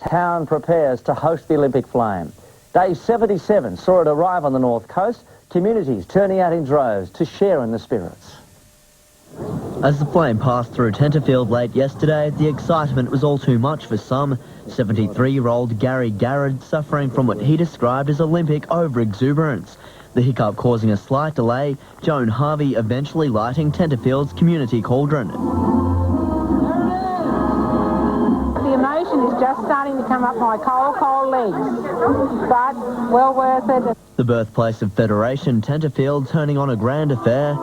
town prepares to host the Olympic flame. Day 77 saw it arrive on the north coast, communities turning out in droves to share in the spirits. As the flame passed through Tenterfield late yesterday, the excitement was all too much for some. 73-year-old Gary Garrard suffering from what he described as Olympic over-exuberance. The hiccup causing a slight delay, Joan Harvey eventually lighting Tenterfield's community cauldron. The emotion is just starting to come up my cold legs, but well worth it. The birthplace of Federation, Tenterfield turning on a grand affair.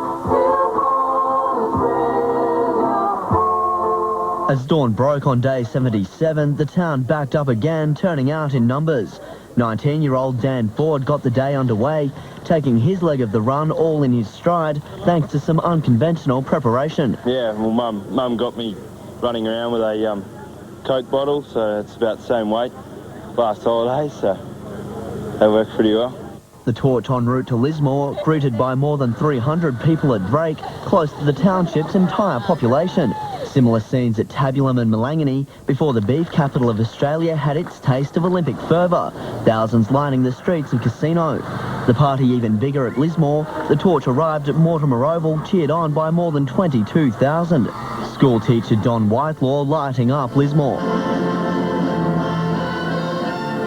As dawn broke on day 77, the town backed up again, turning out in numbers. 19-year-old Dan Ford got the day underway, taking his leg of the run all in his stride, thanks to some unconventional preparation. Yeah, well, Mum got me running around with a Coke bottle, so it's about the same weight last holiday, so that worked pretty well. The torch en route to Lismore, greeted by more than 300 people at Drake, close to the township's entire population. Similar scenes at Tabulum and Malangani before the beef capital of Australia had its taste of Olympic fervour, thousands lining the streets of Casino. The party even bigger at Lismore, the torch arrived at Mortimer Oval, cheered on by more than 22,000. School teacher Don Whitelaw lighting up Lismore.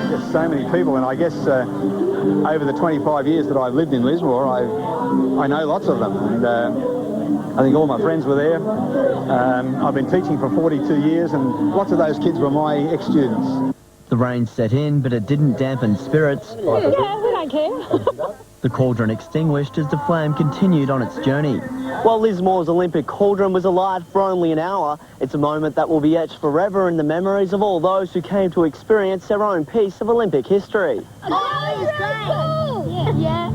There's so many people, and I guess over the 25 years that I've lived in Lismore, I know lots of them. And, I think all my friends were there. I've been teaching for 42 years and lots of those kids were my ex-students. The rain set in, but it didn't dampen spirits. Yeah, we don't care. The cauldron extinguished as the flame continued on its journey. While Lismore's Olympic cauldron was alight for only an hour, it's a moment that will be etched forever in the memories of all those who came to experience their own piece of Olympic history. Oh, it was really cool! Yeah.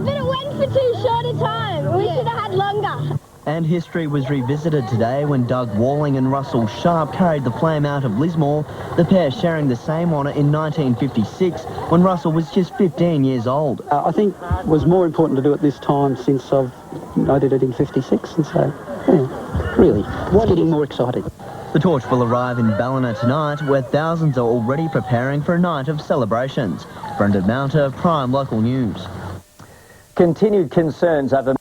But it went for too short a time. We should have had longer. And history was revisited today when Doug Walling and Russell Sharp carried the flame out of Lismore, the pair sharing the same honour in 1956 when Russell was just 15 years old. I think it was more important to do it this time since I did it in 56, and so, yeah, really, it's getting more exciting. The torch will arrive in Ballina tonight, where thousands are already preparing for a night of celebrations. Brendan Mounter, Prime Local News. Continued concerns over